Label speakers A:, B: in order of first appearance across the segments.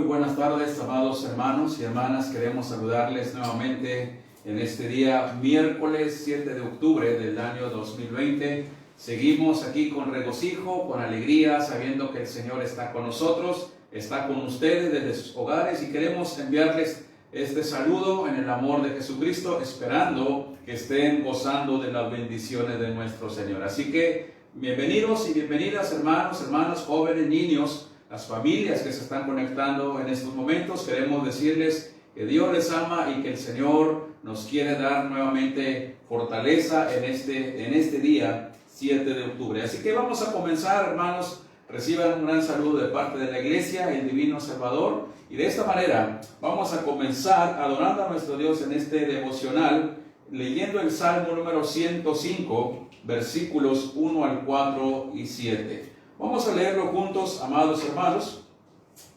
A: buenas tardes, amados hermanos y hermanas. Queremos saludarles nuevamente en este día, miércoles 7 de octubre del año 2020. Seguimos aquí con regocijo, con alegría, sabiendo que el Señor está con nosotros, está con ustedes desde sus hogares, y queremos enviarles este saludo en el amor de Jesucristo, esperando que estén gozando de las bendiciones de nuestro Señor. Así que bienvenidos y bienvenidas, hermanos, hermanas, jóvenes, niños, las familias que se están conectando en estos momentos. Queremos decirles que Dios les ama y que el Señor nos quiere dar nuevamente fortaleza en este día 7 de octubre. Así que vamos a comenzar, hermanos. Reciban un gran saludo de parte de la Iglesia, el Divino Salvador. Y de esta manera vamos a comenzar adorando a nuestro Dios en este devocional, leyendo el Salmo número 105, versículos 1 al 4 y 7. Vamos a leerlo juntos, amados hermanos.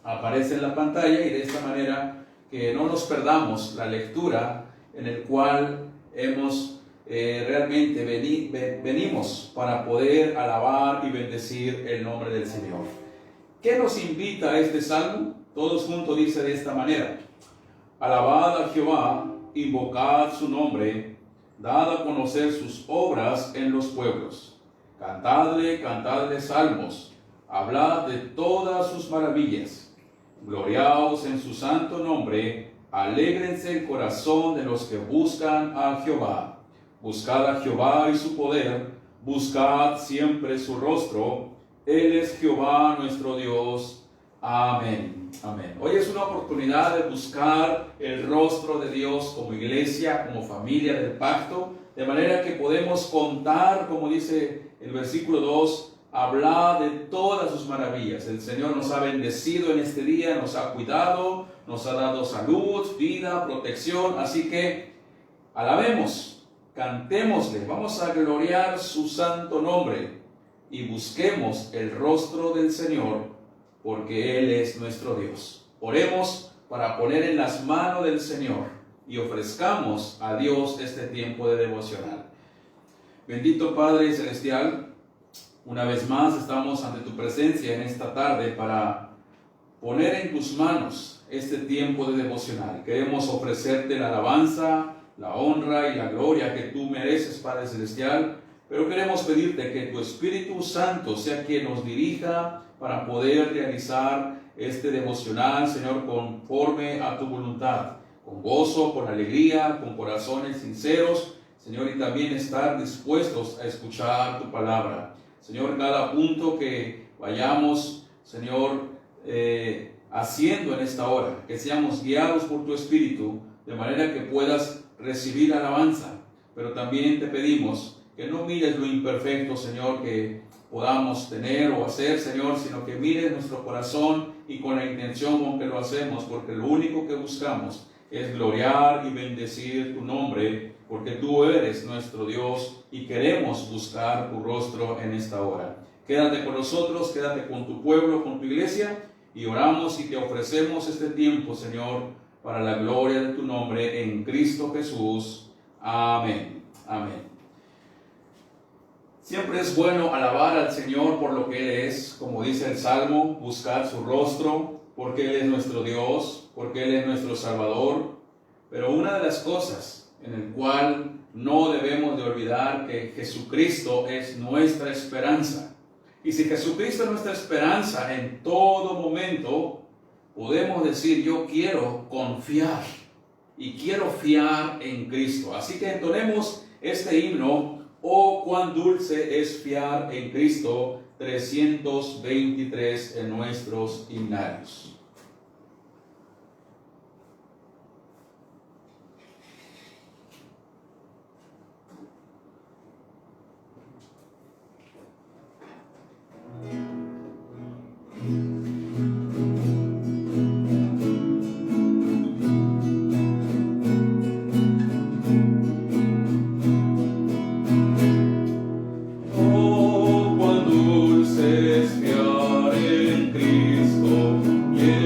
A: Aparece en la pantalla, y de esta manera que no nos perdamos la lectura en el cual hemos realmente venimos para poder alabar y bendecir el nombre del Señor. ¿Qué nos invita a este salmo? Todos juntos dice de esta manera: alabad a Jehová, invocad su nombre, dad a conocer sus obras en los pueblos. Cantadle salmos, hablad de todas sus maravillas. Gloriaos en su santo nombre, alégrense el corazón de los que buscan a Jehová. Buscad a Jehová y su poder, buscad siempre su rostro. Él es Jehová nuestro Dios. Amén. Amén. Hoy es una oportunidad de buscar el rostro de Dios como iglesia, como familia del pacto, de manera que podemos contar, como dice el versículo 2, hablar de todas sus maravillas. El Señor nos ha bendecido en este día, nos ha cuidado, nos ha dado salud, vida, protección. Así que alabemos, cantémosle, vamos a gloriar su santo nombre y busquemos el rostro del Señor, porque Él es nuestro Dios. Oremos para poner en las manos del Señor y ofrezcamos a Dios este tiempo de devocional. Bendito Padre Celestial, una vez más estamos ante tu presencia en esta tarde para poner en tus manos este tiempo de devocional. Queremos ofrecerte la alabanza, la honra y la gloria que tú mereces, Padre Celestial, pero queremos pedirte que tu Espíritu Santo sea quien nos dirija para poder realizar este devocional, Señor, conforme a tu voluntad, con gozo, con alegría, con corazones sinceros, Señor, y también estar dispuestos a escuchar tu palabra. Señor, cada punto que vayamos, Señor, haciendo en esta hora, que seamos guiados por tu Espíritu, de manera que puedas recibir alabanza. Pero también te pedimos que no mires lo imperfecto, Señor, que podamos tener o hacer, Señor, sino que mires nuestro corazón y con la intención con que lo hacemos, porque lo único que buscamos es gloriar y bendecir tu nombre, porque tú eres nuestro Dios y queremos buscar tu rostro en esta hora. Quédate con nosotros, quédate con tu pueblo, con tu iglesia, y oramos y te ofrecemos este tiempo, Señor, para la gloria de tu nombre en Cristo Jesús. Amén. Amén. Siempre es bueno alabar al Señor por lo que Él es, como dice el Salmo, buscar su rostro, porque Él es nuestro Dios, porque Él es nuestro Salvador. Pero una de las cosas en el cual no debemos de olvidar que Jesucristo es nuestra esperanza. Y si Jesucristo es nuestra esperanza en todo momento, podemos decir: yo quiero confiar y quiero fiar en Cristo. Así que entonemos este himno: oh, cuán dulce es fiar en Cristo, 323 en nuestros himnarios.
B: Oh, cuán dulce es fiar en Cristo, y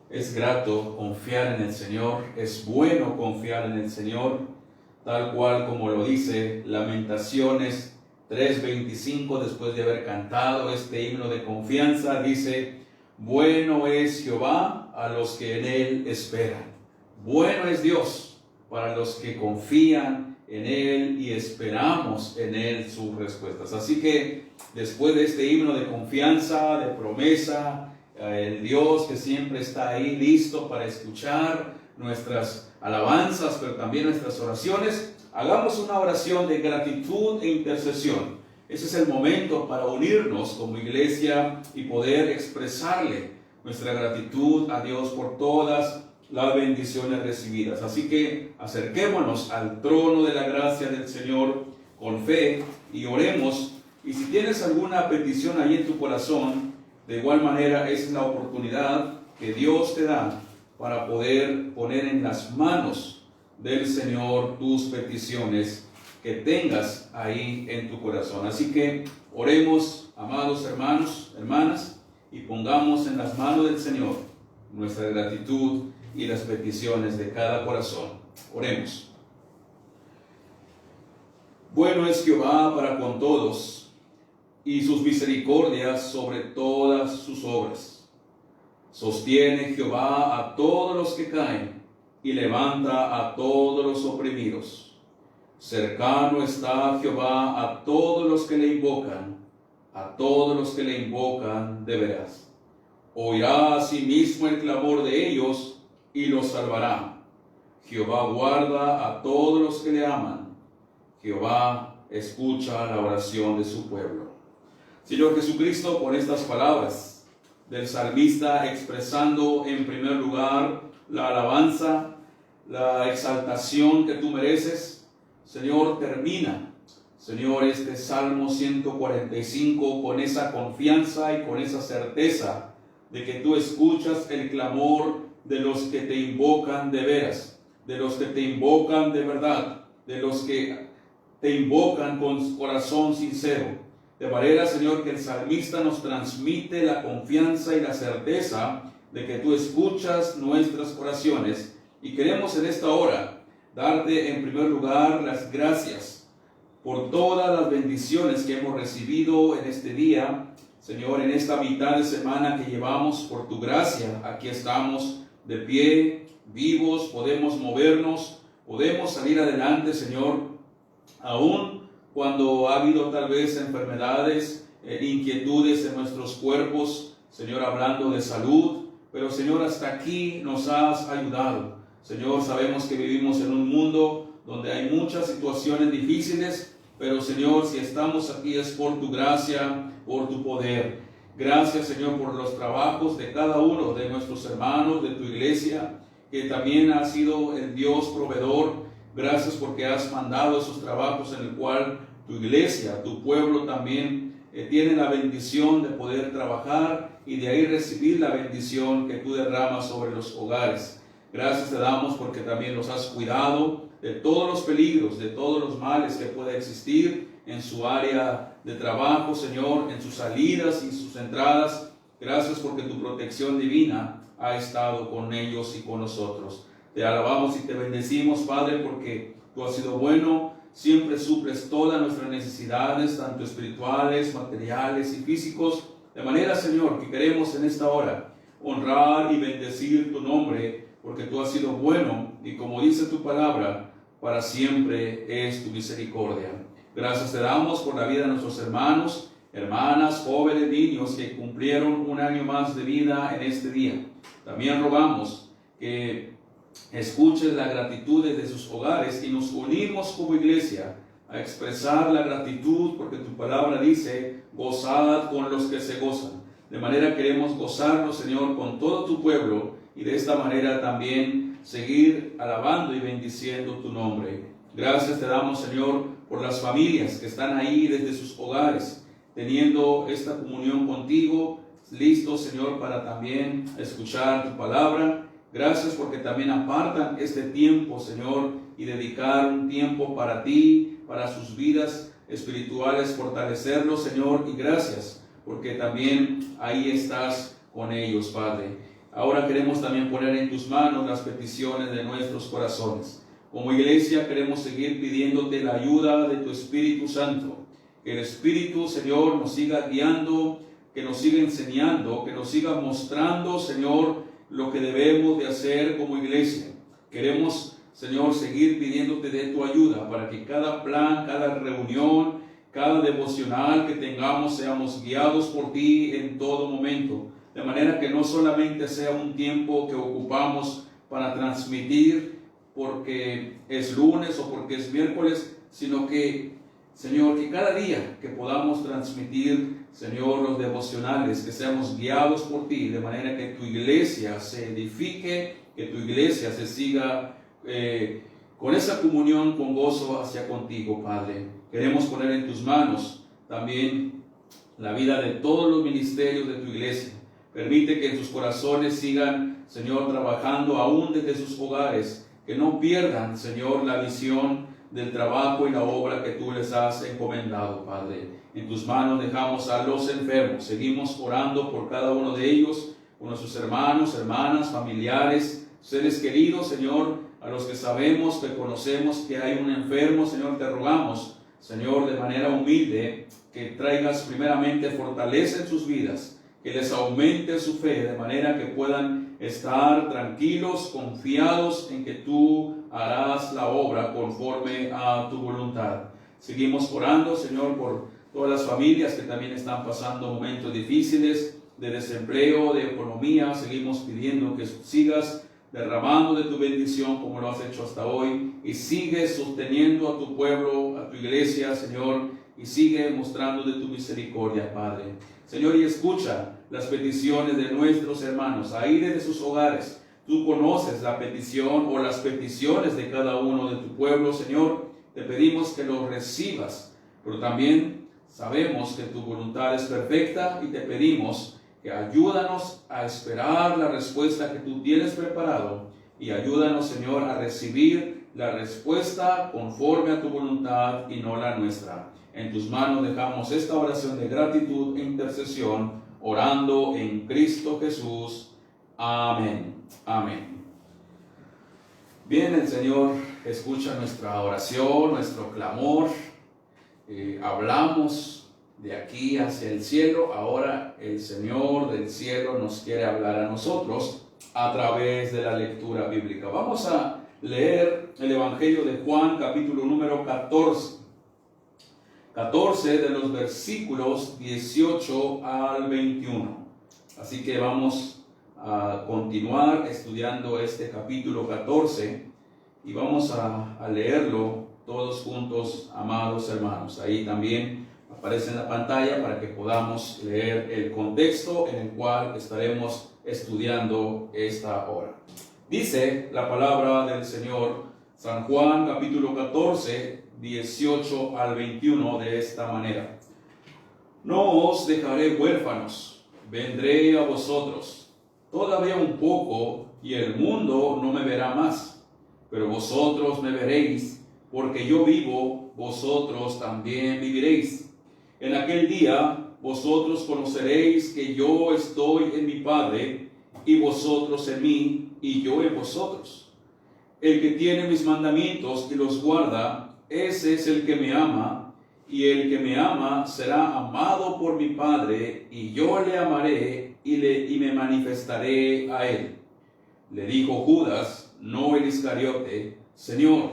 A: Es grato confiar en el Señor, es bueno confiar en el Señor, tal cual como lo dice Lamentaciones 3:25, después de haber cantado este himno de confianza, dice: bueno es Jehová a los que en Él esperan. Bueno es Dios para los que confían en Él y esperamos en Él sus respuestas. Así que después de este himno de confianza, de promesa, el Dios que siempre está ahí listo para escuchar nuestras alabanzas, pero también nuestras oraciones, hagamos una oración de gratitud e intercesión. Ese es el momento para unirnos como iglesia y poder expresarle nuestra gratitud a Dios por todas las bendiciones recibidas. Así que acerquémonos al trono de la gracia del Señor con fe y oremos. Y si tienes alguna petición ahí en tu corazón, de igual manera esa es la oportunidad que Dios te da para poder poner en las manos del Señor tus peticiones que tengas ahí en tu corazón. Así que oremos, amados hermanos, hermanas, y pongamos en las manos del Señor nuestra gratitud y las peticiones de cada corazón. Oremos. Bueno es Jehová para con todos, y sus misericordias sobre todas sus obras. Sostiene Jehová a todos los que caen, y levanta a todos los oprimidos. Cercano está Jehová a todos los que le invocan, a todos los que le invocan de veras. Oirá asimismo el clamor de ellos, y los salvará. Jehová guarda a todos los que le aman. Jehová escucha la oración de su pueblo. Señor Jesucristo, con estas palabras del salmista expresando en primer lugar la alabanza, la exaltación que tú mereces, Señor, termina, Señor, este Salmo 145 con esa confianza y con esa certeza de que tú escuchas el clamor de los que te invocan de veras, de los que te invocan de verdad, de los que te invocan con corazón sincero. De manera, Señor, que el salmista nos transmite la confianza y la certeza de que tú escuchas nuestras oraciones. Y queremos en esta hora darte en primer lugar las gracias por todas las bendiciones que hemos recibido en este día. Señor, en esta mitad de semana que llevamos por tu gracia, aquí estamos de pie, vivos, podemos movernos, podemos salir adelante, Señor, aún cuando ha habido tal vez enfermedades, inquietudes en nuestros cuerpos, Señor, hablando de salud, pero Señor, hasta aquí nos has ayudado. Señor, sabemos que vivimos en un mundo donde hay muchas situaciones difíciles, pero Señor, si estamos aquí es por tu gracia, por tu poder. Gracias, Señor, por los trabajos de cada uno de nuestros hermanos, de tu iglesia, que también ha sido el Dios proveedor. Gracias porque has mandado esos trabajos en el cual tu iglesia, tu pueblo también tiene la bendición de poder trabajar y de ahí recibir la bendición que tú derramas sobre los hogares. Gracias te damos porque también los has cuidado de todos los peligros, de todos los males que pueda existir en su área de trabajo, Señor, en sus salidas y sus entradas. Gracias porque tu protección divina ha estado con ellos y con nosotros. Te alabamos y te bendecimos, Padre, porque tú has sido bueno. Siempre suples todas nuestras necesidades, tanto espirituales, materiales y físicos. De manera, Señor, que queremos en esta hora honrar y bendecir tu nombre, porque tú has sido bueno y como dice tu palabra, para siempre es tu misericordia. Gracias te damos por la vida de nuestros hermanos, hermanas, jóvenes, niños que cumplieron un año más de vida en este día. También rogamos que escuches la gratitud de sus hogares y nos unimos como iglesia a expresar la gratitud, porque tu palabra dice, gozad con los que se gozan. De manera queremos gozarnos, Señor, con todo tu pueblo y de esta manera también seguir alabando y bendiciendo tu nombre. Gracias te damos, Señor, por las familias que están ahí desde sus hogares, teniendo esta comunión contigo, listos, Señor, para también escuchar tu palabra. Gracias porque también apartan este tiempo, Señor, y dedicar un tiempo para ti, para sus vidas espirituales, fortalecerlos, Señor, y gracias porque también ahí estás con ellos, Padre. Ahora queremos también poner en tus manos las peticiones de nuestros corazones. Como iglesia queremos seguir pidiéndote la ayuda de tu Espíritu Santo. Que el Espíritu, Señor, nos siga guiando, que nos siga enseñando, que nos siga mostrando, Señor, lo que debemos de hacer como iglesia. Queremos, Señor, seguir pidiéndote de tu ayuda para que cada plan, cada reunión, cada devocional que tengamos, seamos guiados por ti en todo momento. De manera que no solamente sea un tiempo que ocupamos para transmitir porque es lunes o porque es miércoles, sino que, Señor, que cada día que podamos transmitir, Señor, los devocionales, que seamos guiados por ti, de manera que tu iglesia se edifique, que tu iglesia se siga con esa comunión, con gozo hacia contigo, Padre. Queremos poner en tus manos también la vida de todos los ministerios de tu iglesia. Permite que en sus corazones sigan, Señor, trabajando aún desde sus hogares, que no pierdan, Señor, la visión del trabajo y la obra que tú les has encomendado, Padre. En tus manos dejamos a los enfermos. Seguimos orando por cada uno de ellos, por nuestros hermanos, hermanas, familiares, seres queridos, Señor, a los que sabemos, que conocemos que hay un enfermo, Señor, te rogamos, Señor, de manera humilde, que traigas primeramente fortaleza en sus vidas, que les aumente su fe, de manera que puedan estar tranquilos, confiados en que tú harás la obra conforme a tu voluntad. Seguimos orando, Señor, por todas las familias que también están pasando momentos difíciles de desempleo, de economía. Seguimos pidiendo que sigas derramando de tu bendición como lo has hecho hasta hoy y sigue sosteniendo a tu pueblo, a tu iglesia, Señor, y sigue mostrando de tu misericordia, Padre. Señor, y escucha las peticiones de nuestros hermanos ahí desde sus hogares. Tú conoces la petición o las peticiones de cada uno de tu pueblo, Señor. Te pedimos que lo recibas, pero también sabemos que tu voluntad es perfecta y te pedimos que ayúdanos a esperar la respuesta que tú tienes preparado y ayúdanos, Señor, a recibir la respuesta conforme a tu voluntad y no la nuestra. En tus manos dejamos esta oración de gratitud e intercesión, orando en Cristo Jesús. Amén. Amén. Bien, el Señor escucha nuestra oración, nuestro clamor. Hablamos de aquí hacia el cielo. Ahora el Señor del cielo nos quiere hablar a nosotros a través de la lectura bíblica. Vamos a leer el Evangelio de Juan, capítulo número 14. 14 de los versículos 18 al 21. Así que vamos a continuar estudiando este capítulo 14 y vamos a leerlo todos juntos, amados hermanos. Ahí también aparece en la pantalla para que podamos leer el contexto en el cual estaremos estudiando esta hora. Dice la palabra del Señor, San Juan capítulo 14, 18 al 21, de esta manera. No os dejaré huérfanos, vendré a vosotros. Todavía un poco y el mundo no me verá más, pero vosotros me veréis, porque yo vivo, vosotros también viviréis. En aquel día vosotros conoceréis que yo estoy en mi Padre, y vosotros en mí, y yo en vosotros. El que tiene mis mandamientos y los guarda, ese es el que me ama, y el que me ama será amado por mi Padre, y yo le amaré y me manifestaré a él. Le dijo Judas, no el Iscariote, Señor,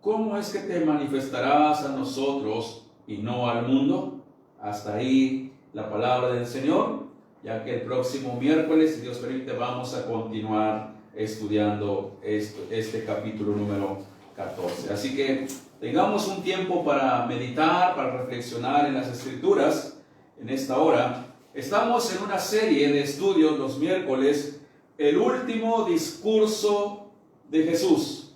A: ¿cómo es que te manifestarás a nosotros y no al mundo? Hasta ahí la palabra del Señor, ya que el próximo miércoles, si Dios permite, vamos a continuar estudiando este capítulo número 14. Así que tengamos un tiempo para meditar, para reflexionar en las Escrituras en esta hora. Estamos en una serie de estudios los miércoles, el último discurso de Jesús.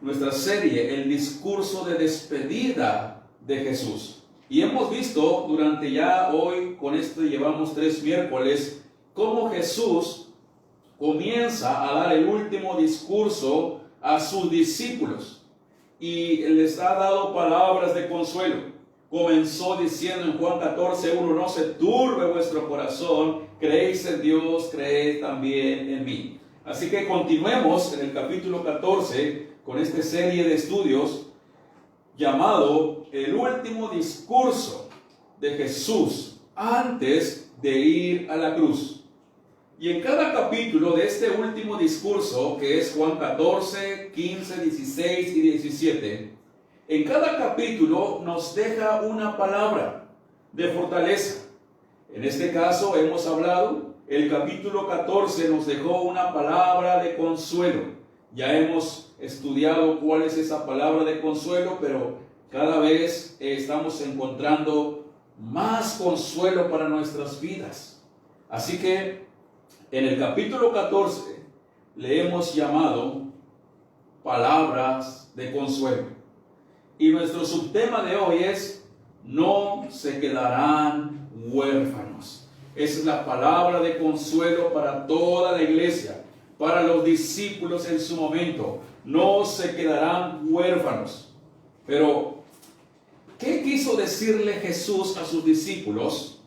A: Nuestra serie, el discurso de despedida de Jesús. Y hemos visto durante ya hoy, con esto llevamos 3 miércoles, cómo Jesús comienza a dar el último discurso a sus discípulos. Y les ha dado palabras de consuelo. Comenzó diciendo en Juan 14:1, no se turbe vuestro corazón, creéis en Dios, creed también en mí. Así que continuemos en el capítulo 14 con esta serie de estudios llamado el último discurso de Jesús antes de ir a la cruz. Y en cada capítulo de este último discurso, que es Juan 14, 15, 16 y 17, en cada capítulo nos deja una palabra de fortaleza. En este caso hemos hablado, el capítulo 14 nos dejó una palabra de consuelo. Ya hemos estudiado cuál es esa palabra de consuelo, pero cada vez estamos encontrando más consuelo para nuestras vidas. Así que en el capítulo 14 le hemos llamado palabras de consuelo. Y nuestro subtema de hoy es: no se quedarán huérfanos. Esa es la palabra de consuelo para toda la iglesia, para los discípulos en su momento. No se quedarán huérfanos. Pero, ¿qué quiso decirle Jesús a sus discípulos?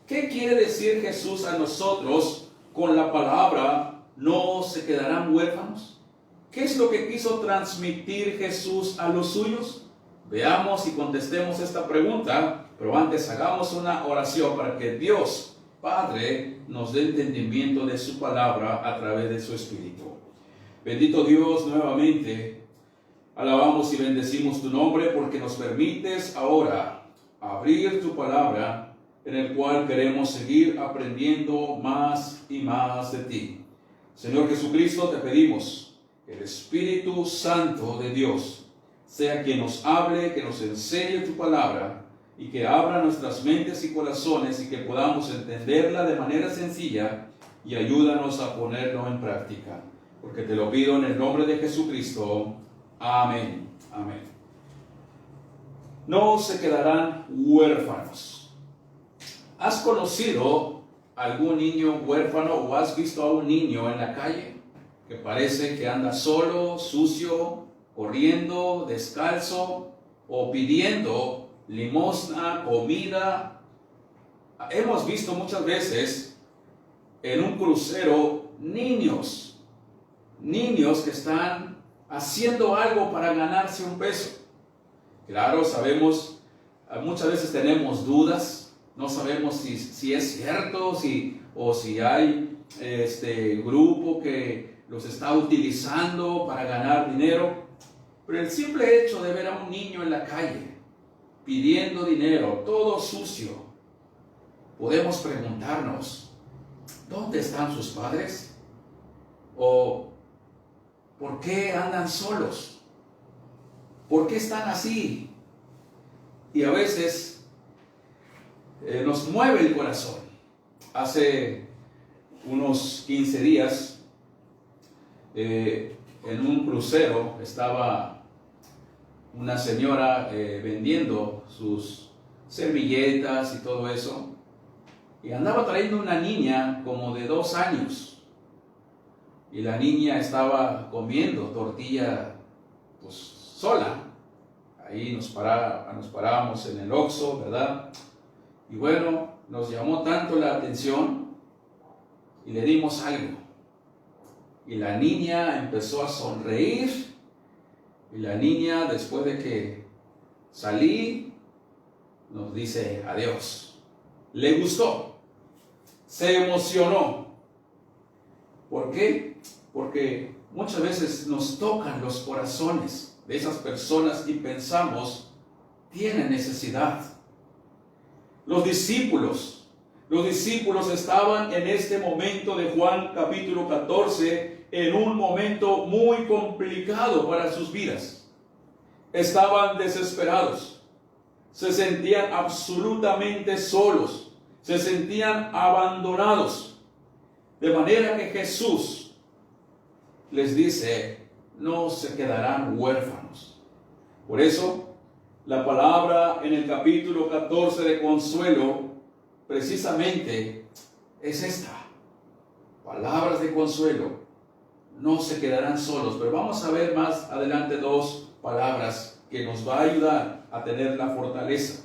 A: ¿Qué quiere decir Jesús a nosotros con la palabra no se quedarán huérfanos? ¿Qué es lo que quiso transmitir Jesús a los suyos? Veamos y contestemos esta pregunta, pero antes hagamos una oración para que Dios Padre nos dé entendimiento de su palabra a través de su Espíritu. Bendito Dios, nuevamente alabamos y bendecimos tu nombre porque nos permites ahora abrir tu palabra, en el cual queremos seguir aprendiendo más y más de ti. Señor Jesucristo, te pedimos que el Espíritu Santo de Dios sea quien nos hable, que nos enseñe tu palabra y que abra nuestras mentes y corazones y que podamos entenderla de manera sencilla, y ayúdanos a ponerlo en práctica. Porque te lo pido en el nombre de Jesucristo. Amén. Amén. No se quedarán huérfanos. ¿Has conocido algún niño huérfano o has visto a un niño en la calle que parece que anda solo, sucio, corriendo, descalzo o pidiendo limosna, comida? Hemos visto muchas veces en un crucero niños que están haciendo algo para ganarse un peso. Claro, sabemos, muchas veces tenemos dudas, no sabemos si es cierto, o si hay grupo que los está utilizando para ganar dinero. Pero el simple hecho de ver a un niño en la calle pidiendo dinero, todo sucio, podemos preguntarnos: ¿dónde están sus padres? ¿O por qué andan solos? ¿por qué están así? Y a veces nos mueve el corazón. Hace unos 15 días, en un crucero, estaba una señora vendiendo sus servilletas y todo eso, y andaba trayendo una niña como de 2 años, y la niña estaba comiendo tortilla pues sola. Ahí nos parábamos en el Oxxo, ¿verdad? Y bueno, nos llamó tanto la atención y le dimos algo. Y la niña empezó a sonreír. Y la niña, después de que salí, nos dice adiós. Le gustó. Se emocionó. ¿Por qué? Porque muchas veces nos tocan los corazones de esas personas y pensamos, tienen necesidad. Los discípulos estaban en este momento de Juan capítulo 14 en un momento muy complicado para sus vidas. Estaban desesperados, se sentían absolutamente solos, se sentían abandonados. De manera que Jesús les dice, no se quedarán huérfanos. Por eso, la palabra en el capítulo 14 de Consuelo, precisamente es esta. Palabras de consuelo, no se quedarán solos. Pero vamos a ver más adelante 2 palabras que nos va a ayudar a tener la fortaleza.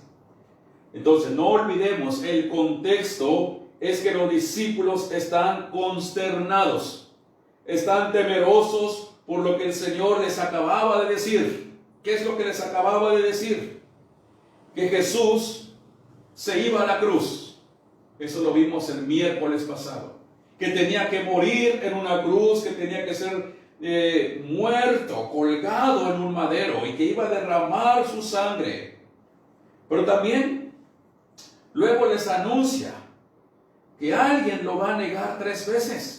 A: Entonces, no olvidemos, el contexto es que los discípulos están consternados, están temerosos por lo que el Señor les acababa de decir. ¿Qué es lo que les acababa de decir? Que Jesús se iba a la cruz. Eso lo vimos el miércoles pasado. Que tenía que morir en una cruz, que tenía que ser muerto, colgado en un madero, y que iba a derramar su sangre. Pero también luego les anuncia que alguien lo va a negar 3 veces.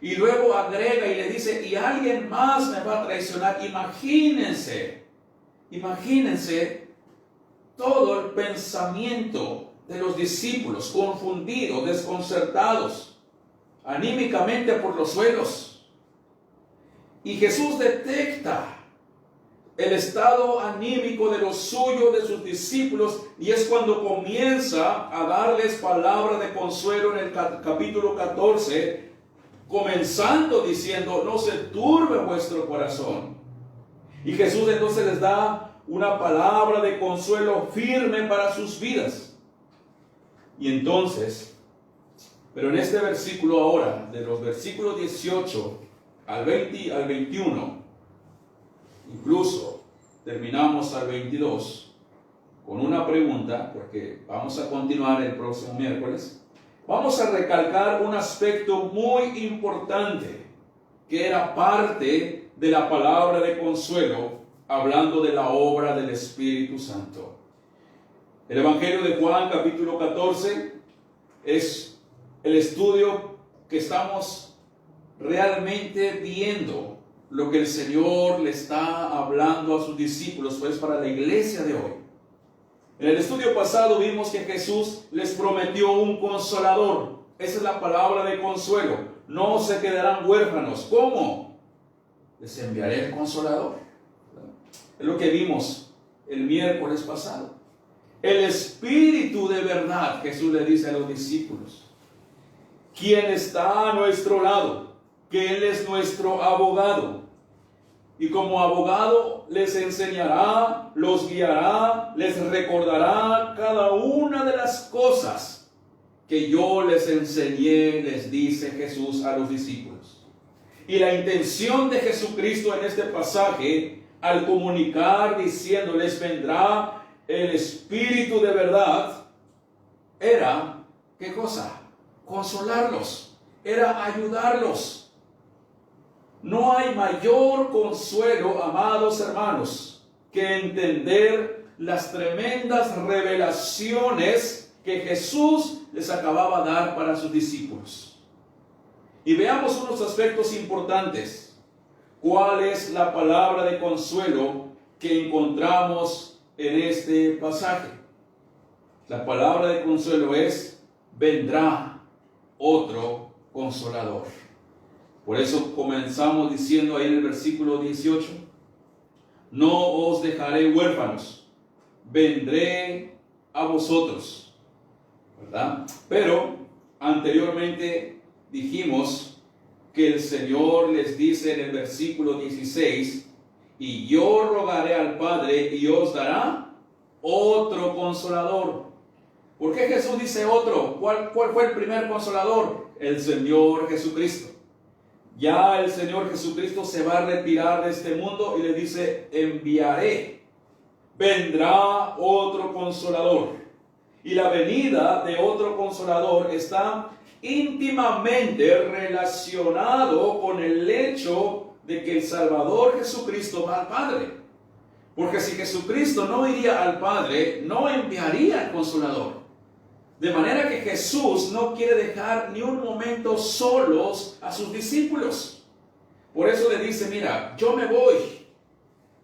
A: Y luego agrega y le dice, y alguien más me va a traicionar. Imagínense todo el pensamiento de los discípulos, confundidos, desconcertados, anímicamente por los suelos. Y Jesús detecta el estado anímico de los suyos, de sus discípulos, y es cuando comienza a darles palabra de consuelo en el capítulo 14, comenzando diciendo, no se turbe vuestro corazón. Y Jesús entonces les da una palabra de consuelo firme para sus vidas. Y entonces, pero en este versículo ahora, de los versículos 18 al 21, incluso terminamos al 22, con una pregunta, porque vamos a continuar el próximo miércoles. Vamos a recalcar un aspecto muy importante, que era parte de la palabra de consuelo, hablando de la obra del Espíritu Santo. El Evangelio de Juan, capítulo 14, es el estudio que estamos realmente viendo, lo que el Señor le está hablando a sus discípulos, pues para la iglesia de hoy. En el estudio pasado vimos que Jesús les prometió un consolador. Esa es la palabra de consuelo. No se quedarán huérfanos. ¿Cómo? Les enviaré el consolador. Es lo que vimos el miércoles pasado. El Espíritu de verdad, Jesús le dice a los discípulos, quien está a nuestro lado, que Él es nuestro abogado. Y como abogado les enseñará, los guiará, les recordará cada una de las cosas que yo les enseñé, les dice Jesús a los discípulos. Y la intención de Jesucristo en este pasaje, al comunicar diciéndoles vendrá el Espíritu de verdad, era, ¿qué cosa? Consolarlos, era ayudarlos. No hay mayor consuelo, amados hermanos, que entender las tremendas revelaciones que Jesús les acababa de dar para sus discípulos. Y veamos unos aspectos importantes. ¿Cuál es la palabra de consuelo que encontramos en este pasaje. La palabra de consuelo es: vendrá otro consolador. Por eso comenzamos diciendo ahí en el versículo 18: no os dejaré huérfanos, vendré a vosotros, ¿verdad? Pero anteriormente dijimos que el Señor les dice en el versículo 16: y yo rogaré al Padre y os dará otro consolador. ¿Por qué Jesús dice otro? ¿Cuál fue el primer consolador? El Señor Jesucristo. Ya el Señor Jesucristo se va a retirar de este mundo y le dice: enviaré, vendrá otro consolador. Y la venida de otro consolador está íntimamente relacionado con el hecho de que el Salvador Jesucristo va al Padre. Porque si Jesucristo no iría al Padre, no enviaría al consolador. De manera que Jesús no quiere dejar ni un momento solos a sus discípulos. Por eso le dice: mira, yo me voy,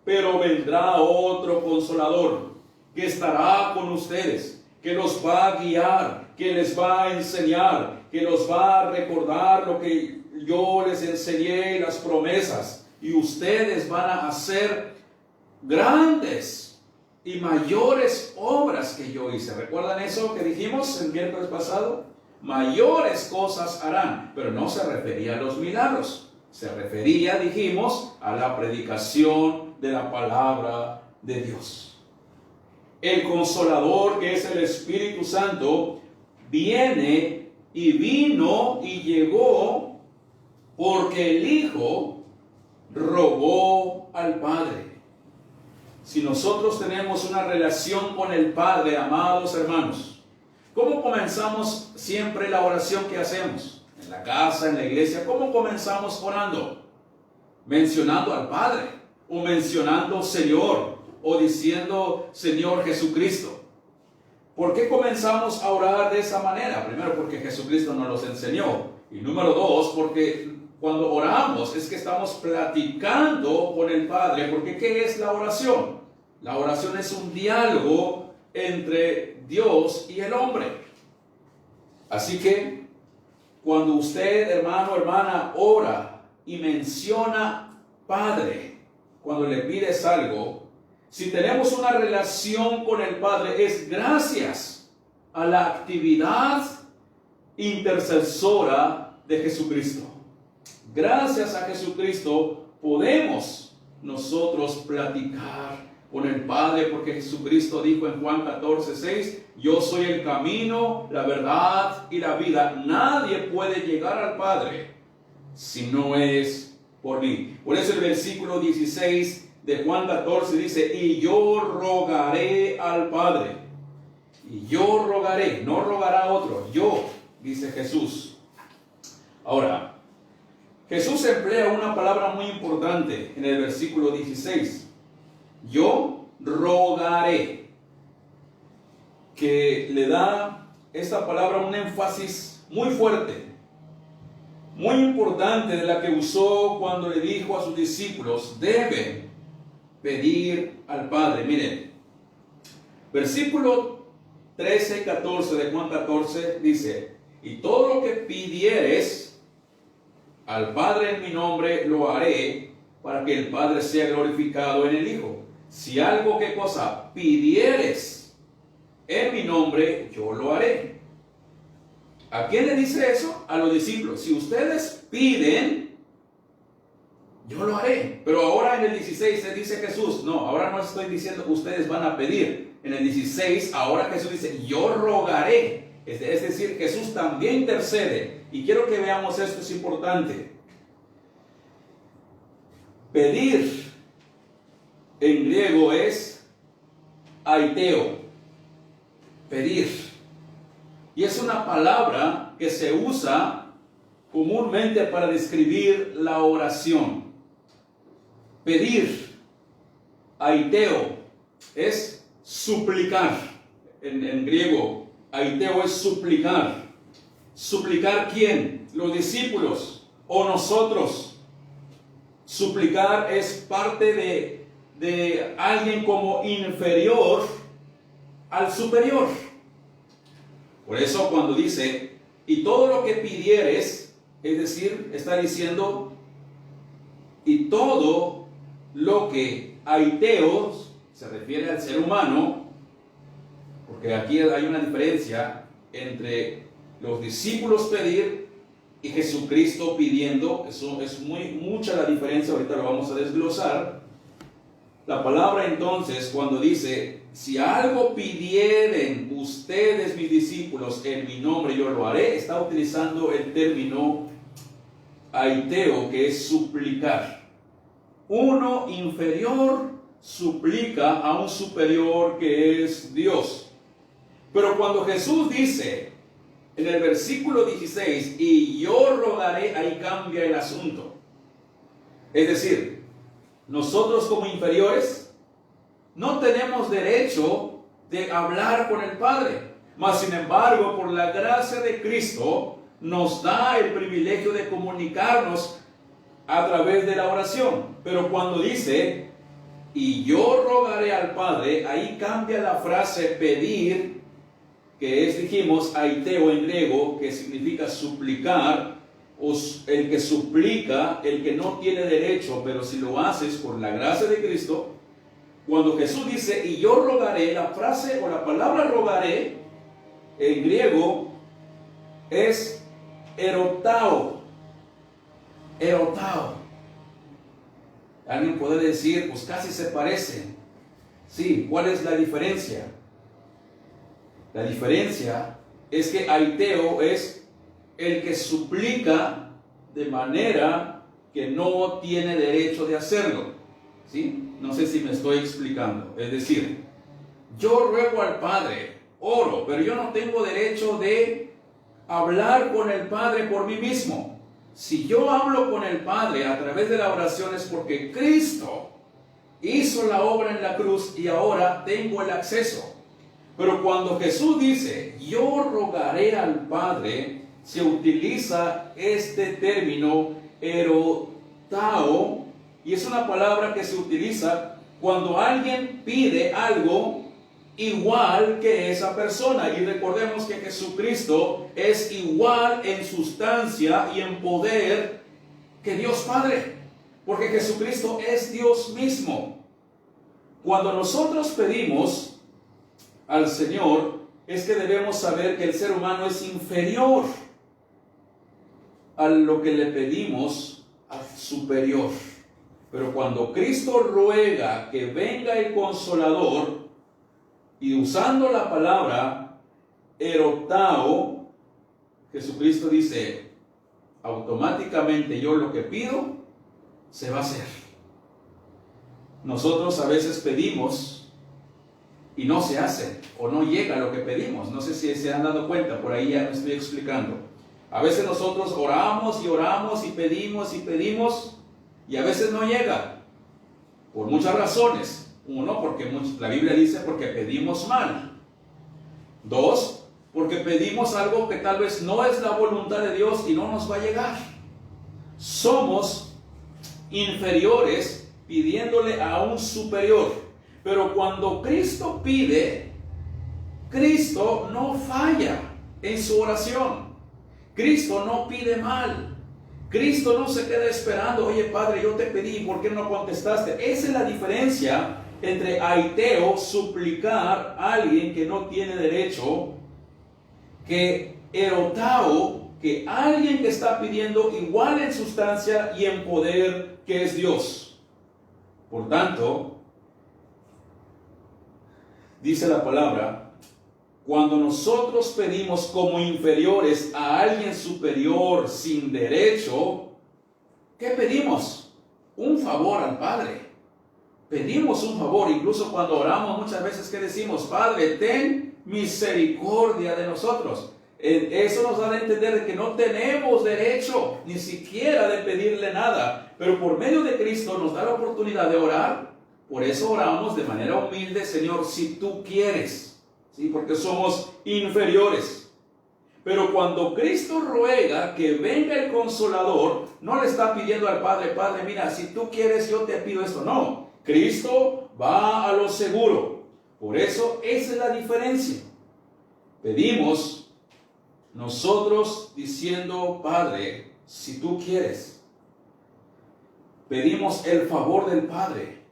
A: pero vendrá otro consolador que estará con ustedes, que los va a guiar, que les va a enseñar, que los va a recordar lo que yo les enseñé, las promesas, y ustedes van a hacer grandes y mayores obras que yo hice. ¿Recuerdan eso que dijimos el miércoles pasado? Mayores cosas harán, pero no se refería a los milagros. Se refería, dijimos, a la predicación de la palabra de Dios. El Consolador, que es el Espíritu Santo, viene y vino y llegó porque el Hijo rogó al Padre. Si nosotros tenemos una relación con el Padre, amados hermanos, ¿cómo comenzamos siempre la oración que hacemos? En la casa, en la iglesia, ¿cómo comenzamos orando? Mencionando al Padre, o mencionando Señor, o diciendo Señor Jesucristo. ¿Por qué comenzamos a orar de esa manera? Primero, porque Jesucristo nos los enseñó. Y número dos, porque cuando oramos es que estamos platicando con el Padre. Porque ¿qué es la oración? La oración es un diálogo entre Dios y el hombre. Así que cuando usted, hermano, hermana, ora y menciona Padre, cuando le pides algo, si tenemos una relación con el Padre, es gracias a la actividad intercesora de Jesucristo. Gracias a Jesucristo podemos nosotros platicar con el Padre, porque Jesucristo dijo en Juan 14:6: yo soy el camino, la verdad y la vida. Nadie puede llegar al Padre si no es por mí. Por eso el versículo 16 de Juan 14 dice: y yo rogaré al Padre. Y yo rogaré, no rogará otro, yo, dice Jesús. Ahora, Jesús emplea una palabra muy importante en el versículo 16. Yo rogaré, que le da esta palabra un énfasis muy fuerte, muy importante, de la que usó cuando le dijo a sus discípulos: deben pedir al Padre. Miren, versículo 13 y 14 de Juan 14 dice: y todo lo que pidieres al Padre en mi nombre lo haré, para que el Padre sea glorificado en el Hijo. Si algo, ¿qué cosa? Pidieres en mi nombre, yo lo haré. ¿A quién le dice eso? A los discípulos. Si ustedes piden, yo lo haré. Pero ahora en el 16 se dice Jesús: no, ahora no estoy diciendo que ustedes van a pedir. En el 16, ahora Jesús dice: yo rogaré. Es decir, Jesús también intercede. Y quiero que veamos esto, es importante. Pedir en griego es aiteo, pedir. Y es una palabra que se usa comúnmente para describir la oración. Pedir, aiteo, es suplicar. En griego, aiteo es suplicar. ¿Suplicar quién? Los discípulos o nosotros. Suplicar es parte de alguien como inferior al superior. Por eso cuando dice, y todo lo que pidieres, es decir, está diciendo, y todo lo que aiteos, se refiere al ser humano, porque aquí hay una diferencia entre los discípulos pedir y Jesucristo pidiendo. Eso es mucha la diferencia, ahorita lo vamos a desglosar. La palabra entonces, cuando dice, si algo pidieren ustedes mis discípulos en mi nombre, yo lo haré, está utilizando el término aiteo, que es suplicar. Uno inferior suplica a un superior que es Dios. Pero cuando Jesús dice en el versículo 16, y yo rogaré, ahí cambia el asunto. Es decir, nosotros como inferiores no tenemos derecho de hablar con el Padre, mas sin embargo por la gracia de Cristo nos da el privilegio de comunicarnos a través de la oración. Pero cuando dice, y yo rogaré al Padre, ahí cambia la frase pedir, que es, dijimos, aiteo en griego, que significa suplicar, o el que suplica, el que no tiene derecho, pero si lo haces por la gracia de Cristo. Cuando Jesús dice, y yo rogaré, la frase o la palabra rogaré, en griego, es erotao. Erotao. Alguien puede decir, pues casi se parecen. Sí, ¿cuál es la diferencia? La diferencia es que aiteo es el que suplica de manera que no tiene derecho de hacerlo. ¿Sí? No sé si me estoy explicando. Es decir, yo ruego al Padre, oro, pero yo no tengo derecho de hablar con el Padre por mí mismo. Si yo hablo con el Padre a través de la oración es porque Cristo hizo la obra en la cruz y ahora tengo el acceso. Pero cuando Jesús dice, yo rogaré al Padre, se utiliza este término erotao, y es una palabra que se utiliza cuando alguien pide algo igual que esa persona. Y recordemos que Jesucristo es igual en sustancia y en poder que Dios Padre, porque Jesucristo es Dios mismo. Cuando nosotros pedimos al Señor, es que debemos saber que el ser humano es inferior a lo que le pedimos al superior. Pero cuando Cristo ruega que venga el Consolador, y usando la palabra erotao, Jesucristo dice, automáticamente yo lo que pido, se va a hacer. Nosotros a veces pedimos y no se hace, o no llega lo que pedimos. No sé si se han dado cuenta, por ahí ya me estoy explicando. A veces nosotros oramos y pedimos, y a veces no llega, por muchas razones. Uno, porque la Biblia dice porque pedimos mal. Dos, porque pedimos algo que tal vez no es la voluntad de Dios y no nos va a llegar. Somos inferiores pidiéndole a un superior. Pero cuando Cristo pide, Cristo no falla en su oración. Cristo no pide mal. Cristo no se queda esperando, oye Padre, yo te pedí, ¿por qué no contestaste? Esa es la diferencia entre aiteo, suplicar a alguien que no tiene derecho, que erotao, que alguien que está pidiendo igual en sustancia y en poder que es Dios. Por tanto, dice la palabra, cuando nosotros pedimos como inferiores a alguien superior sin derecho, ¿qué pedimos? Un favor al Padre. Pedimos un favor. Incluso cuando oramos muchas veces, ¿qué decimos? Padre, ten misericordia de nosotros. Eso nos da a entender que no tenemos derecho ni siquiera de pedirle nada. Pero por medio de Cristo nos da la oportunidad de orar. Por eso oramos de manera humilde, Señor, si tú quieres. ¿Sí? Porque somos inferiores. Pero cuando Cristo ruega que venga el Consolador, no le está pidiendo al Padre, Padre, mira, si tú quieres yo te pido esto. No, Cristo va a lo seguro. Por eso, esa es la diferencia. Pedimos nosotros diciendo, Padre, si tú quieres. Pedimos el favor del Padre.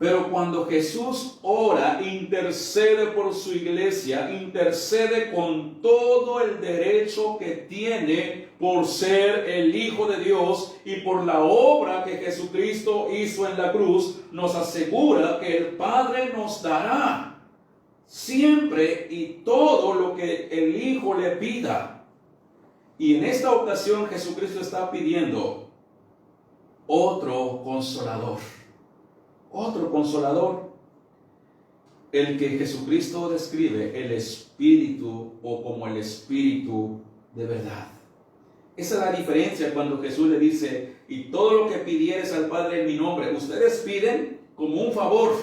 A: Pero cuando Jesús ora, intercede por su iglesia, intercede con todo el derecho que tiene por ser el Hijo de Dios y por la obra que Jesucristo hizo en la cruz, nos asegura que el Padre nos dará siempre y todo lo que el Hijo le pida. Y en esta ocasión Jesucristo está pidiendo otro consolador. Otro consolador, el que Jesucristo describe, el Espíritu o como el Espíritu de verdad. Esa es la diferencia cuando Jesús le dice, y todo lo que pidieres al Padre en mi nombre, ustedes piden como un favor,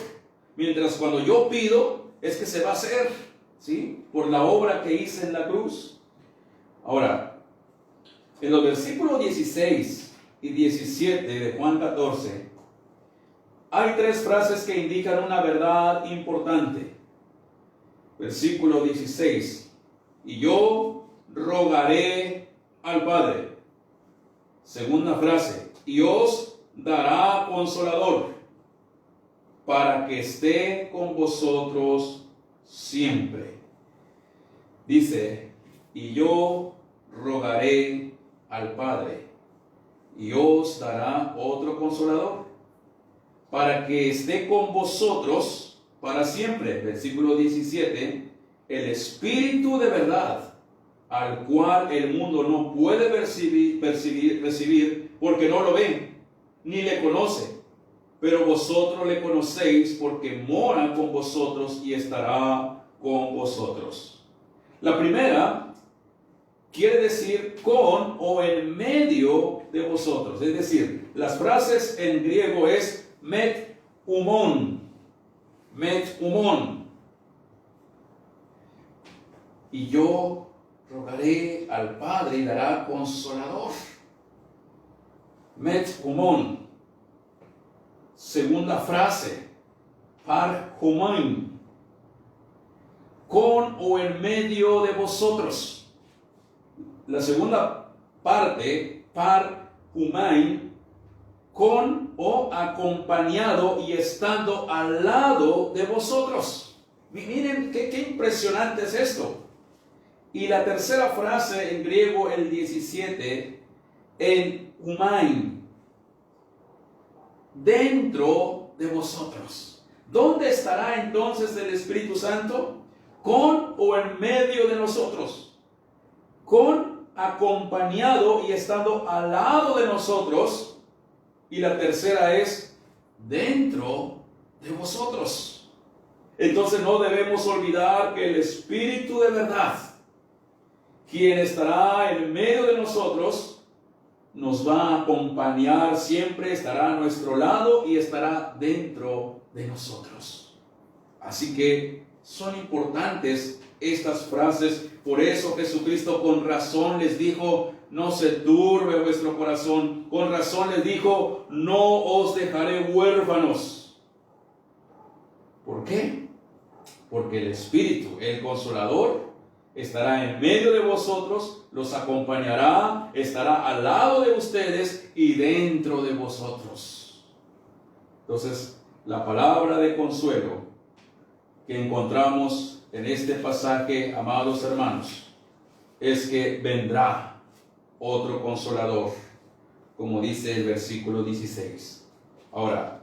A: mientras cuando yo pido es que se va a hacer, ¿sí? Por la obra que hice en la cruz. Ahora, en los versículos 16 y 17 de Juan 14, hay tres frases que indican una verdad importante. Versículo 16. Y yo rogaré al Padre. Segunda frase. Y os dará consolador para que esté con vosotros siempre. Dice, y yo rogaré al Padre. Y os dará otro consolador para que esté con vosotros para siempre. Versículo 17, el Espíritu de verdad, al cual el mundo no puede recibir porque no lo ve, ni le conoce, pero vosotros le conocéis porque mora con vosotros y estará con vosotros. La primera quiere decir con o en medio de vosotros, es decir, las frases en griego es met humon. Y yo rogaré al Padre y dará consolador. Met humon. Segunda frase, par humain. Con o en medio de vosotros. La segunda parte, par humain, con o acompañado y estando al lado de vosotros. Miren qué impresionante es esto. Y la tercera frase en griego, el 17, en humain, dentro de vosotros. ¿Dónde estará entonces el Espíritu Santo? Con o en medio de nosotros. Con, acompañado y estando al lado de nosotros. Y la tercera es dentro de vosotros. Entonces no debemos olvidar que el Espíritu de verdad, quien estará en medio de nosotros, nos va a acompañar siempre, estará a nuestro lado y estará dentro de nosotros. Así que son importantes estas frases. Por eso Jesucristo con razón les dijo, no se turbe vuestro corazón. Con razón les dijo, no os dejaré huérfanos. ¿Por qué? Porque el Espíritu, el Consolador, estará en medio de vosotros, los acompañará, estará al lado de ustedes y dentro de vosotros. Entonces, la palabra de consuelo que encontramos en este pasaje, amados hermanos, es que vendrá otro consolador, como dice el versículo 16. Ahora,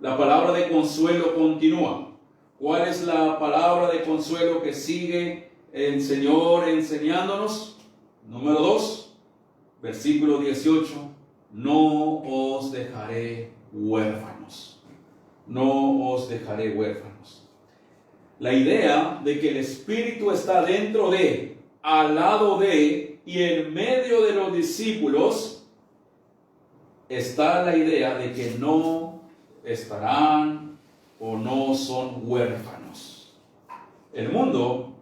A: la palabra de consuelo continúa. ¿Cuál es la palabra de consuelo que sigue el Señor enseñándonos? Número 2, versículo 18. No os dejaré huérfanos. No os dejaré huérfanos. La idea de que el Espíritu está dentro de, al lado de y en medio de los discípulos, está la idea de que no estarán o no son huérfanos. El mundo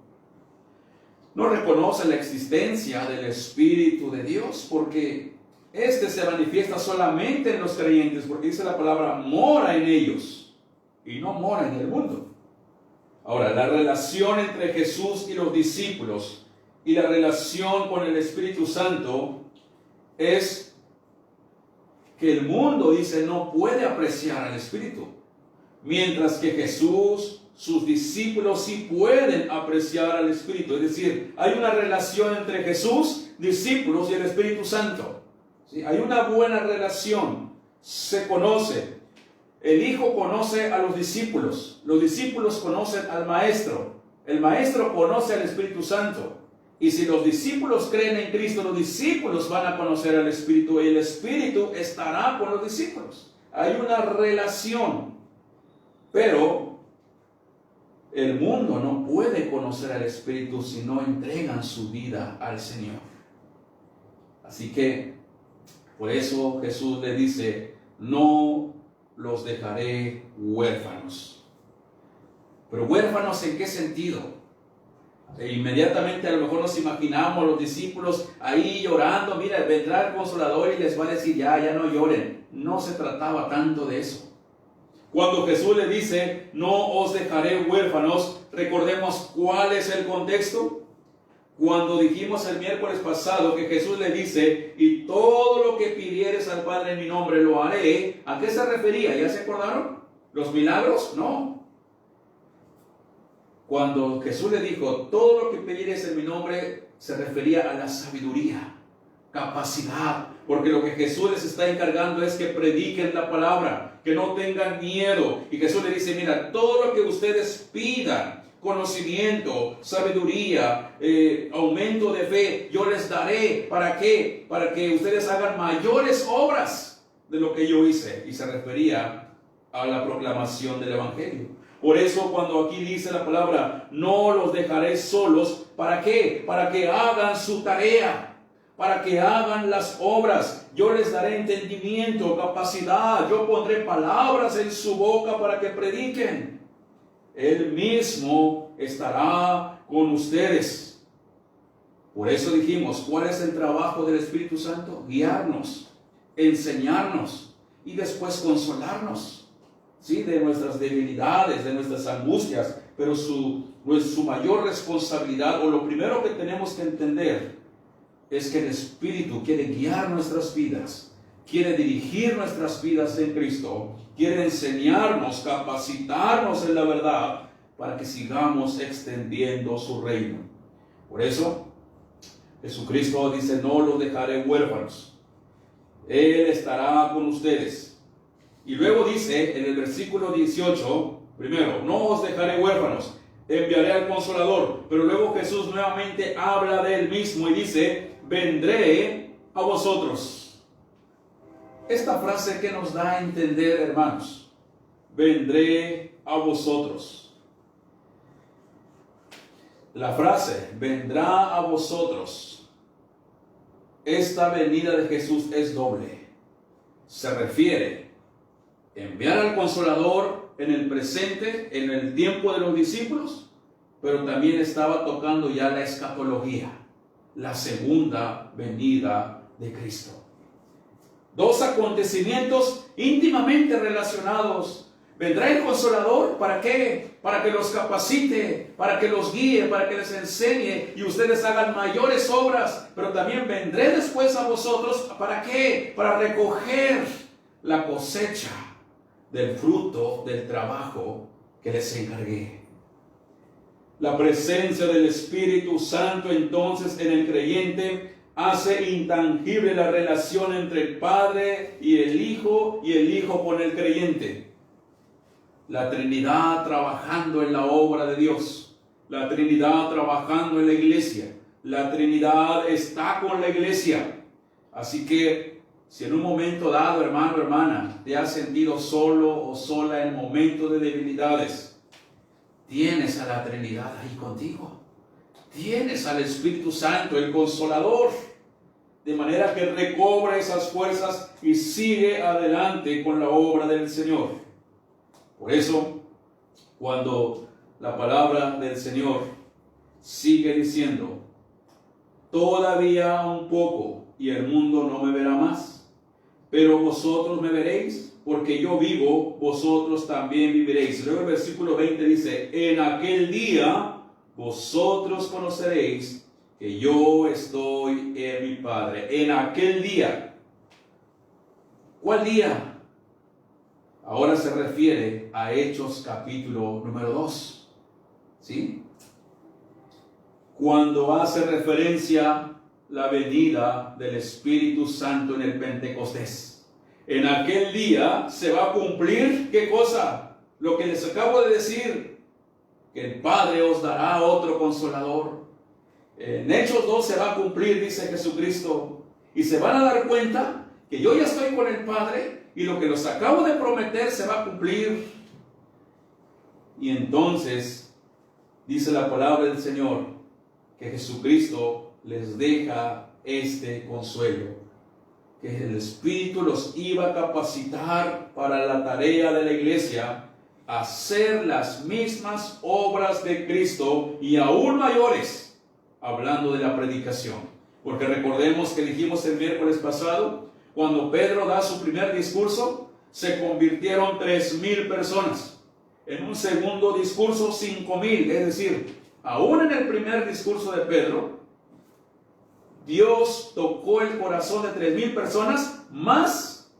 A: no reconoce la existencia del Espíritu de Dios porque este se manifiesta solamente en los creyentes, porque dice la palabra mora en ellos y no mora en el mundo. Ahora, la relación entre Jesús y los discípulos y la relación con el Espíritu Santo es que el mundo, dice, no puede apreciar al Espíritu, mientras que Jesús, sus discípulos sí pueden apreciar al Espíritu. Es decir, hay una relación entre Jesús, discípulos y el Espíritu Santo. ¿Sí? Hay una buena relación, se conoce. El Hijo conoce a los discípulos conocen al Maestro, el Maestro conoce al Espíritu Santo. Y si los discípulos creen en Cristo, los discípulos van a conocer al Espíritu y el Espíritu estará con los discípulos. Hay una relación, pero el mundo no puede conocer al Espíritu si no entregan su vida al Señor. Así que, por eso Jesús le dice, no los dejaré huérfanos. Pero huérfanos, ¿en qué sentido? Inmediatamente a lo mejor nos imaginamos los discípulos ahí llorando. Mira, vendrá el Consolador y les va a decir, ya no lloren. No se trataba tanto de eso. Cuando Jesús le dice, no os dejaré huérfanos, recordemos cuál es el contexto. Cuando dijimos el miércoles pasado que Jesús le dice, y todo lo que pidieres al Padre en mi nombre lo haré, ¿a qué se refería? ¿Ya se acordaron? ¿Los milagros? No. Cuando Jesús le dijo, todo lo que pidieres en mi nombre, se refería a la sabiduría, capacidad, porque lo que Jesús les está encargando es que prediquen la palabra, que no tengan miedo. Y Jesús le dice, mira, todo lo que ustedes pidan, conocimiento, sabiduría, aumento de fe, yo les daré. ¿Para qué? Para que ustedes hagan mayores obras de lo que yo hice. Y se refería a la proclamación del Evangelio. Por eso cuando aquí dice la palabra, no los dejaré solos, ¿para qué? Para que hagan su tarea, para que hagan las obras. Yo les daré entendimiento, capacidad, yo pondré palabras en su boca para que prediquen. Él mismo estará con ustedes. Por eso dijimos, ¿cuál es el trabajo del Espíritu Santo? Guiarnos, enseñarnos y después consolarnos. ¿Sí? De nuestras debilidades, de nuestras angustias, pero su mayor responsabilidad, o lo primero que tenemos que entender, es que el Espíritu quiere guiar nuestras vidas, quiere dirigir nuestras vidas en Cristo, quiere enseñarnos, capacitarnos en la verdad, para que sigamos extendiendo su reino. Por eso, Jesucristo dice, no los dejaré huérfanos, Él estará con ustedes. Y luego dice en el versículo 18, primero, no os dejaré huérfanos, enviaré al Consolador. Pero luego Jesús nuevamente habla de Él mismo y dice, vendré a vosotros. Esta frase que nos da a entender, hermanos, vendré a vosotros. La frase, vendrá a vosotros, esta venida de Jesús es doble. Se refiere enviar al Consolador en el presente, en el tiempo de los discípulos, pero también estaba tocando ya la escatología, la segunda venida de Cristo. Dos acontecimientos íntimamente relacionados. Vendrá el Consolador, ¿para qué? Para que los capacite, para que los guíe, para que les enseñe y ustedes hagan mayores obras. Pero también vendré después a vosotros, ¿para qué? Para recoger la cosecha del fruto del trabajo que les encargué. La presencia del Espíritu Santo entonces en el creyente hace intangible la relación entre el Padre y el Hijo con el creyente. La Trinidad trabajando en la obra de Dios, la Trinidad trabajando en la iglesia, la Trinidad está con la iglesia. Así que si en un momento dado, hermano o hermana, te has sentido solo o sola en momentos de debilidades, tienes a la Trinidad ahí contigo. Tienes al Espíritu Santo, el Consolador, de manera que recobra esas fuerzas y sigue adelante con la obra del Señor. Por eso, cuando la palabra del Señor sigue diciendo, todavía un poco, y el mundo no me verá más. Pero vosotros me veréis, porque yo vivo, vosotros también viviréis. Luego el versículo 20 dice, en aquel día vosotros conoceréis que yo estoy en mi Padre. En aquel día. ¿Cuál día? Ahora se refiere a Hechos capítulo número 2. ¿Sí? Cuando hace referencia la venida del Espíritu Santo en el Pentecostés. En aquel día se va a cumplir, ¿qué cosa? Lo que les acabo de decir, que el Padre os dará otro consolador. En Hechos 2 se va a cumplir, dice Jesucristo, y se van a dar cuenta que yo ya estoy con el Padre y lo que los acabo de prometer se va a cumplir. Y entonces dice la palabra del Señor que Jesucristo les deja este consuelo, que el Espíritu los iba a capacitar para la tarea de la iglesia, hacer las mismas obras de Cristo y aún mayores, hablando de la predicación. Porque recordemos que dijimos el miércoles pasado, cuando Pedro da su primer discurso, se convirtieron 3,000 personas. En un segundo discurso, 5,000. Es decir, aún en el primer discurso de Pedro, Dios tocó el corazón de 3,000 personas, más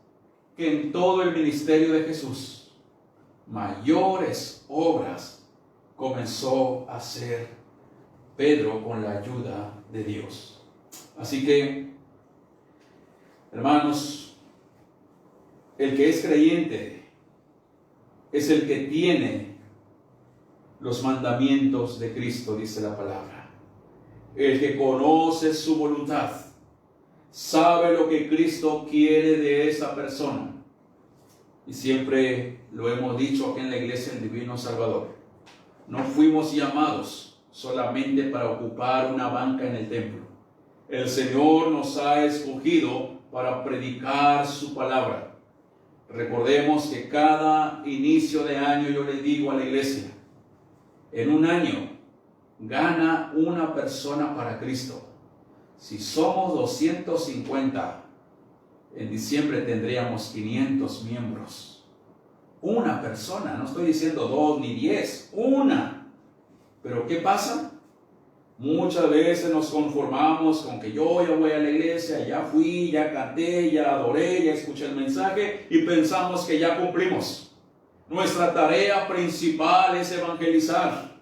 A: que en todo el ministerio de Jesús. Mayores obras comenzó a hacer Pedro con la ayuda de Dios. Así que, hermanos, el que es creyente es el que tiene los mandamientos de Cristo, dice la palabra. El que conoce su voluntad, sabe lo que Cristo quiere de esa persona. Y siempre lo hemos dicho aquí en la iglesia del Divino Salvador. No fuimos llamados solamente para ocupar una banca en el templo. El Señor nos ha escogido para predicar su palabra. Recordemos que cada inicio de año yo les digo a la iglesia, en un año gana una persona para Cristo. Si somos 250, en diciembre tendríamos 500 miembros. Una persona, no estoy diciendo 2 ni 10, una. Pero ¿qué pasa? Muchas veces nos conformamos con que yo ya voy a la iglesia, ya fui, ya canté, ya adoré, ya escuché el mensaje y pensamos que ya cumplimos. Nuestra tarea principal es evangelizar.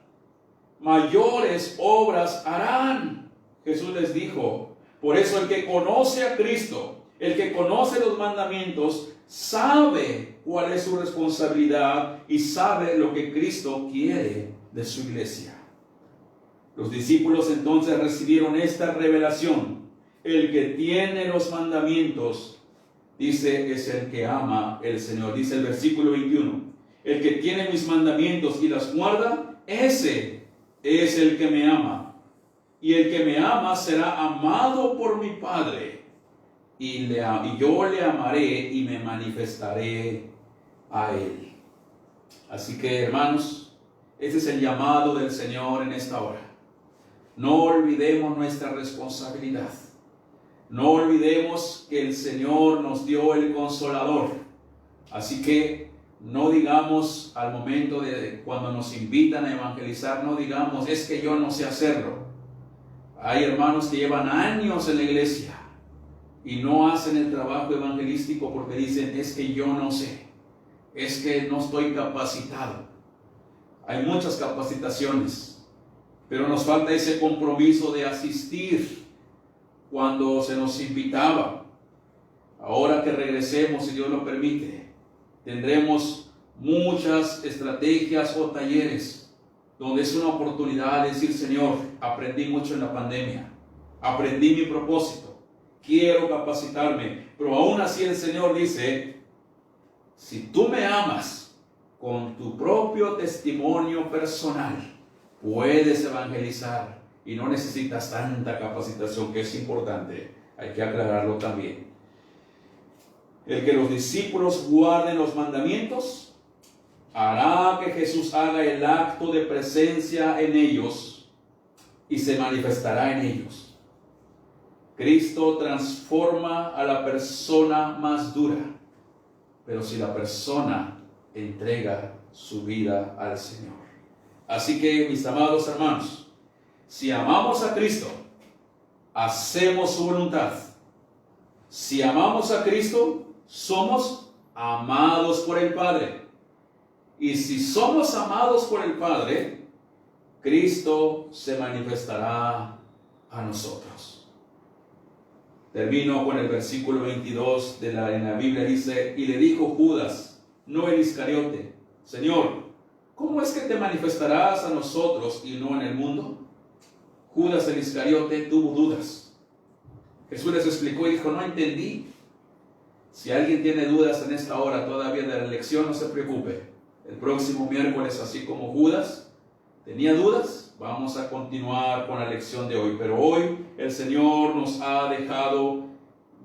A: Mayores obras harán, Jesús les dijo. Por eso el que conoce a Cristo, el que conoce los mandamientos, sabe cuál es su responsabilidad y sabe lo que Cristo quiere de su iglesia. Los discípulos entonces recibieron esta revelación. El que tiene los mandamientos, dice, es el que ama el Señor. Dice el versículo 21. El que tiene mis mandamientos y las guarda, ese es el que me ama. Y el que me ama será amado por mi Padre. Y yo le amaré y me manifestaré a él. Así que, hermanos, este es el llamado del Señor en esta hora. No olvidemos nuestra responsabilidad. No olvidemos que el Señor nos dio el Consolador. Así que no digamos al momento de cuando nos invitan a evangelizar, no digamos, es que yo no sé hacerlo. Hay hermanos que llevan años en la iglesia y no hacen el trabajo evangelístico porque dicen, es que yo no sé, es que no estoy capacitado. Hay muchas capacitaciones, pero nos falta ese compromiso de asistir cuando se nos invitaba. Ahora que regresemos, si Dios lo permite, tendremos muchas estrategias o talleres donde es una oportunidad de decir, Señor, aprendí mucho en la pandemia, aprendí mi propósito, quiero capacitarme, pero aún así el Señor dice, si tú me amas con tu propio testimonio personal, puedes evangelizar y no necesitas tanta capacitación, que es importante, hay que aclararlo también. El que los discípulos guarden los mandamientos hará que Jesús haga el acto de presencia en ellos y se manifestará en ellos. Cristo transforma a la persona más dura, pero si la persona entrega su vida al Señor. Así que, mis amados hermanos, si amamos a Cristo, hacemos su voluntad. Si amamos a Cristo, somos amados por el Padre. Y si somos amados por el Padre, Cristo se manifestará a nosotros. Termino con el versículo 22 en la Biblia, dice: y le dijo Judas, no el Iscariote: Señor, ¿cómo es que te manifestarás a nosotros y no en el mundo? Judas el Iscariote tuvo dudas. Jesús les explicó y dijo: no entendí. Si alguien tiene dudas en esta hora todavía de la lección, no se preocupe. El próximo miércoles, así como Judas tenía dudas, vamos a continuar con la lección de hoy. Pero hoy el Señor nos ha dejado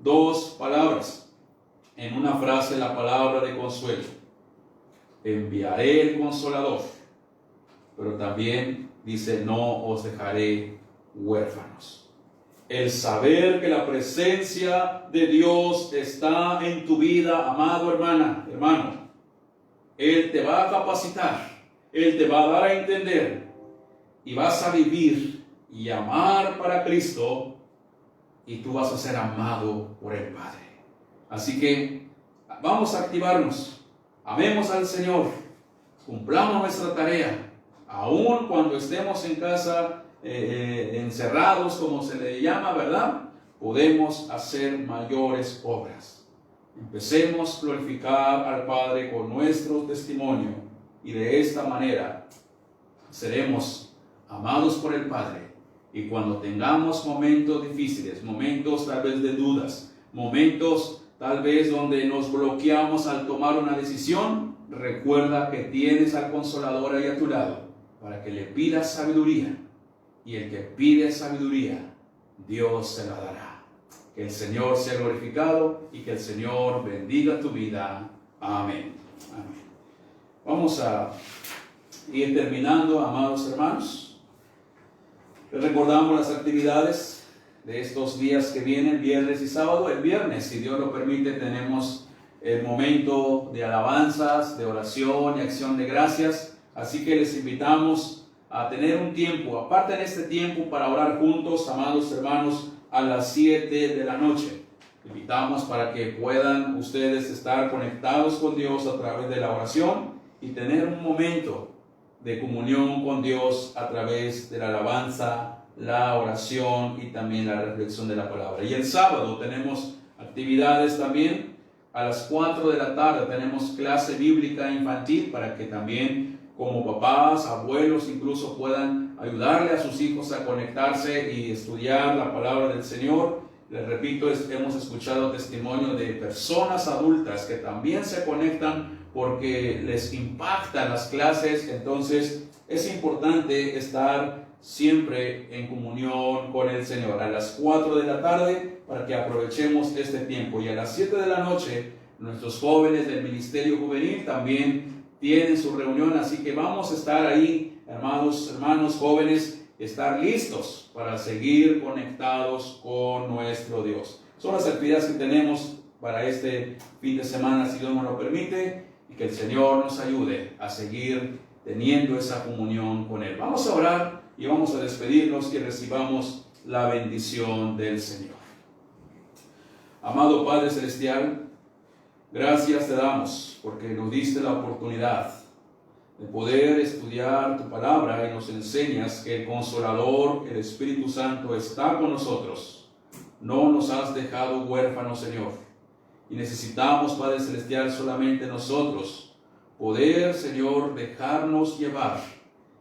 A: dos palabras. En una frase, la palabra de consuelo: enviaré el Consolador. Pero también dice: no os dejaré huérfanos. El saber que la presencia de Dios está en tu vida, amado hermano, Él te va a capacitar, Él te va a dar a entender, y vas a vivir y amar para Cristo, y tú vas a ser amado por el Padre. Así que vamos a activarnos, amemos al Señor, cumplamos nuestra tarea, aun cuando estemos en casa, encerrados, como se le llama, ¿verdad? Podemos hacer mayores obras. Empecemos a glorificar al Padre con nuestro testimonio, y de esta manera seremos amados por el Padre. Y cuando tengamos momentos difíciles, momentos tal vez de dudas, momentos tal vez donde nos bloqueamos al tomar una decisión, recuerda que tienes al Consolador ahí a tu lado para que le pidas sabiduría. Y el que pide sabiduría, Dios se la dará. Que el Señor sea glorificado y que el Señor bendiga tu vida. Amén. Amén. Vamos a ir terminando, amados hermanos. Les recordamos las actividades de estos días que vienen, viernes y sábado. El viernes, si Dios lo permite, tenemos el momento de alabanzas, de oración y acción de gracias. Así que les invitamos a tener un tiempo, aparten este tiempo para orar juntos, amados hermanos, a las 7 de la noche. Invitamos para que puedan ustedes estar conectados con Dios a través de la oración y tener un momento de comunión con Dios a través de la alabanza, la oración y también la reflexión de la palabra. Y el sábado tenemos actividades también. A las 4 de la tarde tenemos clase bíblica infantil para que también como papás, abuelos, incluso puedan ayudarle a sus hijos a conectarse y estudiar la palabra del Señor. Les repito, hemos escuchado testimonio de personas adultas que también se conectan porque les impactan las clases. Entonces es importante estar siempre en comunión con el Señor. A las 4 de la tarde para que aprovechemos este tiempo, y a las 7 de la noche nuestros jóvenes del Ministerio Juvenil también tienen su reunión, así que vamos a estar ahí, hermanos jóvenes, estar listos para seguir conectados con nuestro Dios. Son las actividades que tenemos para este fin de semana, si Dios nos lo permite, y que el Señor nos ayude a seguir teniendo esa comunión con Él. Vamos a orar y vamos a despedirnos, y recibamos la bendición del Señor. Amado Padre Celestial, gracias te damos porque nos diste la oportunidad de poder estudiar tu palabra, y nos enseñas que el Consolador, el Espíritu Santo, está con nosotros. No nos has dejado huérfanos, Señor. Y necesitamos, Padre Celestial, solamente nosotros poder, Señor, dejarnos llevar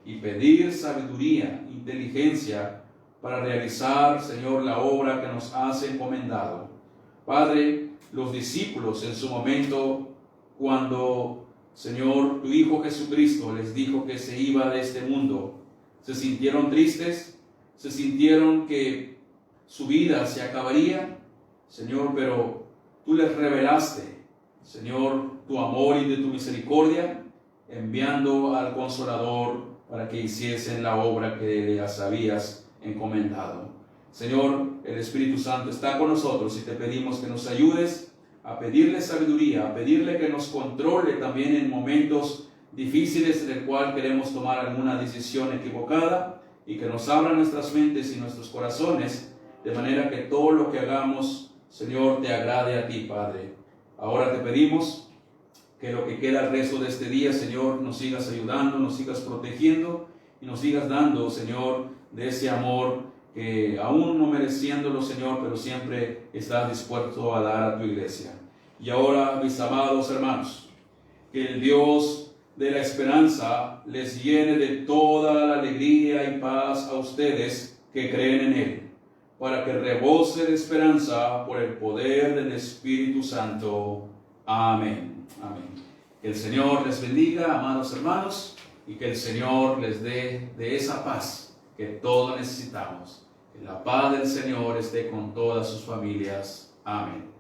A: y pedir sabiduría, inteligencia para realizar, Señor, la obra que nos has encomendado. Padre, los discípulos en su momento, cuando, Señor, tu Hijo Jesucristo les dijo que se iba de este mundo, se sintieron tristes, se sintieron que su vida se acabaría, Señor, pero tú les revelaste, Señor, tu amor y de tu misericordia, enviando al Consolador para que hiciesen la obra que les habías encomendado. Señor, el Espíritu Santo está con nosotros y te pedimos que nos ayudes a pedirle sabiduría, a pedirle que nos controle también en momentos difíciles en el cual queremos tomar alguna decisión equivocada, y que nos abra nuestras mentes y nuestros corazones de manera que todo lo que hagamos, Señor, te agrade a ti, Padre. Ahora te pedimos que lo que queda el resto de este día, Señor, nos sigas ayudando, nos sigas protegiendo y nos sigas dando, Señor, de ese amor que aún no mereciéndolo, Señor, pero siempre estás dispuesto a dar a tu iglesia. Y ahora, mis amados hermanos, que el Dios de la esperanza les llene de toda la alegría y paz a ustedes que creen en Él, para que rebose de esperanza por el poder del Espíritu Santo. Amén. Amén. Que el Señor les bendiga, amados hermanos, y que el Señor les dé de esa paz que todos necesitamos. Que la paz del Señor esté con todas sus familias. Amén.